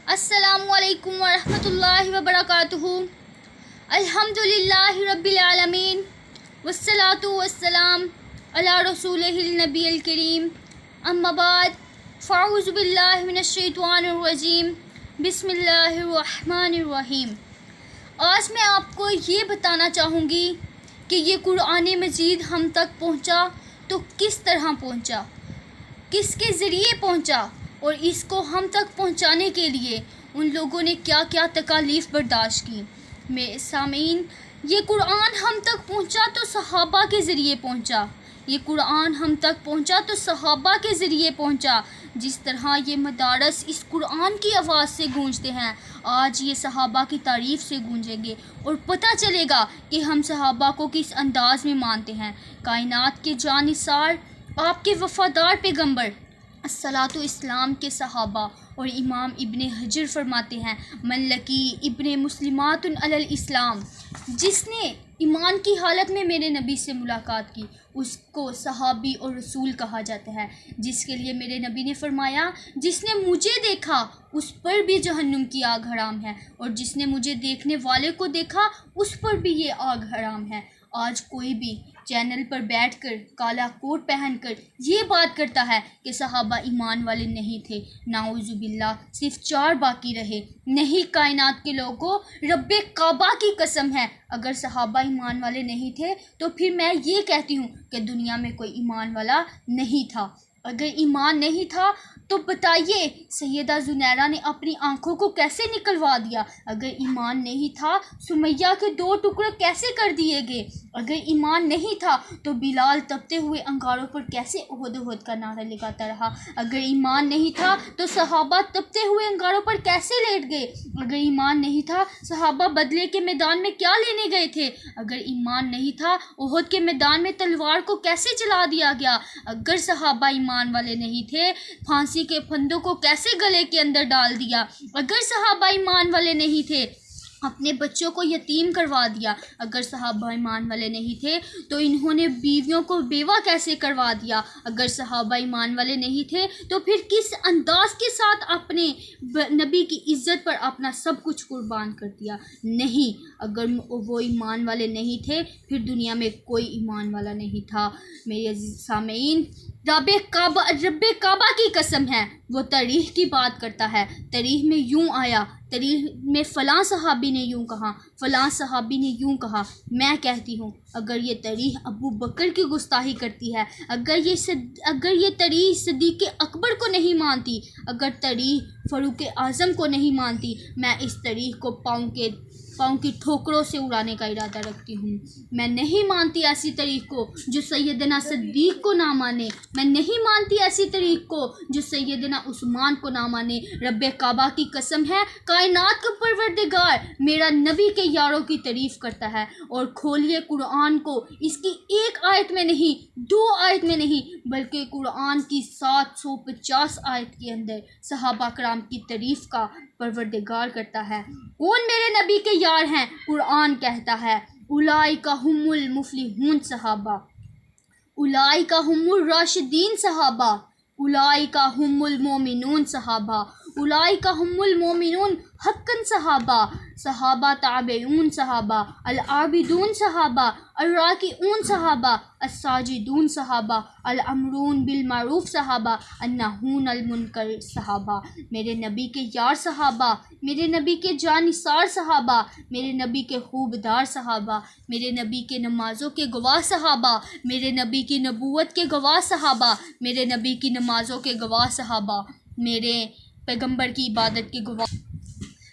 السلام علیکم ورحمۃ اللہ وبرکاتہ۔ الحمدللہ رب العالمین والصلاة والسلام علی رسولہ النبی الکریم، اما بعد فاعوذ باللہ من الشیطان الرجیم، بسم اللہ الرحمن الرحیم۔ آج میں آپ کو یہ بتانا چاہوں گی کہ یہ قرآن مجید ہم تک پہنچا تو کس طرح پہنچا، کس کے ذریعے پہنچا، اور اس کو ہم تک پہنچانے کے لیے ان لوگوں نے کیا کیا تکالیف برداشت کی۔ میرے سامعین، یہ قرآن ہم تک پہنچا تو صحابہ کے ذریعے پہنچا، یہ قرآن ہم تک پہنچا تو صحابہ کے ذریعے پہنچا۔ جس طرح یہ مدارس اس قرآن کی آواز سے گونجتے ہیں، آج یہ صحابہ کی تعریف سے گونجیں گے اور پتہ چلے گا کہ ہم صحابہ کو کس انداز میں مانتے ہیں۔ کائنات کے جانثار، آپ کے وفادار پیغمبر الصلاۃ والسلام کے صحابہ، اور امام ابن حجر فرماتے ہیں، من لقی ابن مسلمات علی الاسلام، جس نے ایمان کی حالت میں میرے نبی سے ملاقات کی، اس کو صحابی اور رسول کہا جاتا ہے۔ جس کے لیے میرے نبی نے فرمایا، جس نے مجھے دیکھا اس پر بھی جہنم کی آگ حرام ہے، اور جس نے مجھے دیکھنے والے کو دیکھا اس پر بھی یہ آگ حرام ہے۔ آج کوئی بھی چینل پر بیٹھ کر کالا کوٹ پہن کر یہ بات کرتا ہے کہ صحابہ ایمان والے نہیں تھے، نعوذ باللہ، صرف 4 باقی رہے۔ نہیں کائنات کے لوگوں، رب کعبہ کی قسم ہے، اگر صحابہ ایمان والے نہیں تھے تو پھر میں یہ کہتی ہوں کہ دنیا میں کوئی ایمان والا نہیں تھا۔ اگر ایمان نہیں تھا تو بتائیے سیدہ زنیرہ نے اپنی آنکھوں کو کیسے نکلوا دیا؟ اگر ایمان نہیں تھا سمیہ کے 2 ٹکڑے کیسے کر دیے گئے؟ اگر ایمان نہیں تھا تو بلال تپتے ہوئے انگاروں پر کیسے احد احد کا نعرہ لگاتا رہا؟ اگر ایمان نہیں تھا تو صحابہ تپتے ہوئے انگاروں پر کیسے لیٹ گئے؟ اگر ایمان نہیں تھا صحابہ بدلے کے میدان میں کیا لینے گئے تھے؟ اگر ایمان نہیں تھا احد کے میدان میں تلوار کو کیسے چلا دیا گیا؟ اگر صحابہ ایمان والے نہیں تھے پھانسی کے پھندوں کو کیسے گلے کے اندر ڈال دیا؟ اگر صحابہ ایمان والے نہیں تھے اپنے بچوں کو یتیم کروا دیا؟ اگر صحابہ ایمان والے نہیں تھے تو انہوں نے بیویوں کو بیوہ کیسے کروا دیا؟ اگر صحابہ ایمان والے نہیں تھے تو پھر کس انداز کے ساتھ اپنے نبی کی عزت پر اپنا سب کچھ قربان کر دیا؟ نہیں، اگر وہ ایمان والے نہیں تھے پھر دنیا میں کوئی ایمان والا نہیں تھا۔ میرے عزیز سامعین، رب کعبہ کی قسم ہے، وہ تاریخ کی بات کرتا ہے۔ تاریخ میں یوں آیا، تاریخ میں فلاں صحابی نے یوں کہا، فلاں صحابی نے یوں کہا۔ میں کہتی ہوں اگر یہ تاریخ ابو بکر کی گستاخی کرتی ہے، اگر یہ تاریخ صدیق اکبر کو نہیں مانتی، اگر تاریخ فاروق اعظم کو نہیں مانتی، میں اس تاریخ کو پاؤں کی ٹھوکروں سے اڑانے کا ارادہ رکھتی ہوں۔ میں نہیں مانتی ایسی تاریخ کو جو سیدنا صدیق کو نہ مانے، میں نہیں مانتی ایسی تاریخ کو جو سیدنا عثمان کو نہ مانے۔ رب کعبہ کی قسم ہے، کائنات کا پروردگار میرا نبی کے یاروں کی تعریف کرتا ہے، اور کھولیے قرآن کو، اس کی 1 آیت میں نہیں، 2 آیت میں نہیں، بلکہ قرآن کی 750 آیت کے اندر صحابہ کرام کی تعریف کا پروردگار کرتا ہے۔ کون میرے نبی کے یار ہیں؟ قرآن کہتا ہے، اولئک هم المفلحون صحابہ، اولئک هم الراشدین صحابہ، اولئک هم المؤمنون صحابہ، اولئک هم المؤمنون حقا صحابہ، صحابہ تابعون صحابہ، العابدون صحابہ، الراکعون صحابہ، الساجدون صحابہ، الامرون بالمعروف صحابہ، النہون المنکر صحابہ۔ میرے نبی کے یار صحابہ، میرے نبی کے جانثار صحابہ، میرے نبی کے خوبدار صحابہ، میرے نبی کے نمازوں کے گواہ صحابہ، میرے نبی کی نبوت کے گواہ صحابہ، میرے نبی کی نمازوں کے گواہ صحابہ، میرے پیغمبر کی عبادت کے گواہ،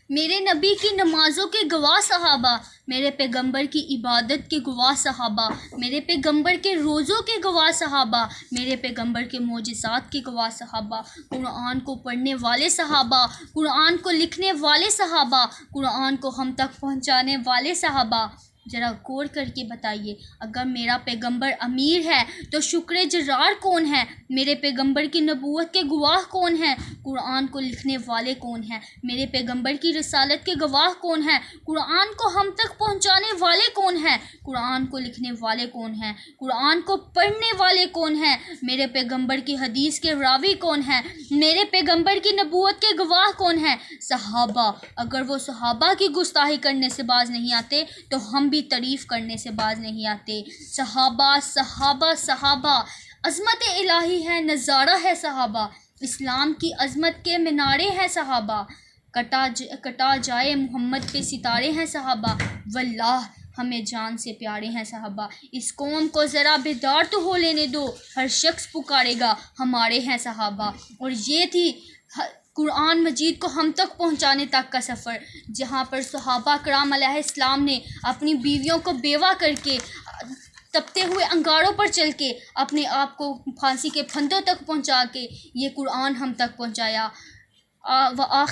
میرے نبی کی نمازوں کے گواہ صحابہ، میرے پیغمبر کی عبادت کے گواہ صحابہ، میرے پیغمبر کے روزوں کے گواہ صحابہ، میرے پیغمبر کے معجزات کے گواہ صحابہ، قرآن کو پڑھنے والے صحابہ، قرآن کو لکھنے والے صحابہ، قرآن کو ہم تک پہنچانے والے صحابہ، ذرا غور کر کے بتائیے، اگر میرا پیغمبر امیر ہے تو شکر جرار کون ہے؟ میرے پیغمبر کی نبوت کے گواہ کون ہیں؟ قرآن کو لکھنے والے کون ہیں؟ میرے پیغمبر کی رسالت کے گواہ کون ہیں؟ قرآن کو ہم تک پہنچانے والے کون ہیں؟ قرآن کو لکھنے والے کون ہیں؟ قرآن کو پڑھنے والے کون ہیں؟ میرے پیغمبر کی حدیث کے راوی کون ہیں؟ میرے پیغمبر کی نبوت کے گواہ کون ہیں؟ صحابہ۔ اگر وہ صحابہ کی گستاخی کرنے سے باز نہیں آتے تو ہم بھی تعریف کرنے سے باز نہیں آتے۔ صحابہ صحابہ صحابہ، عظمت الہی ہے، نظارہ ہے صحابہ، اسلام کی عظمت کے مینارے ہیں صحابہ، کٹا جائے محمد پہ ستارے ہیں صحابہ، واللہ ہمیں جان سے پیارے ہیں صحابہ۔ اس قوم کو ذرا بیدار تو ہو لینے دو، ہر شخص پکارے گا ہمارے ہیں صحابہ۔ اور یہ تھی قرآن مجید کو ہم تک پہنچانے تک کا سفر، جہاں پر صحابہ کرام علیہ السلام نے اپنی بیویوں کو بیوہ کر کے، تپتے ہوئے انگاروں پر چل کے، اپنے آپ کو پھانسی کے پھندوں تک پہنچا کے یہ قرآن ہم تک پہنچایا۔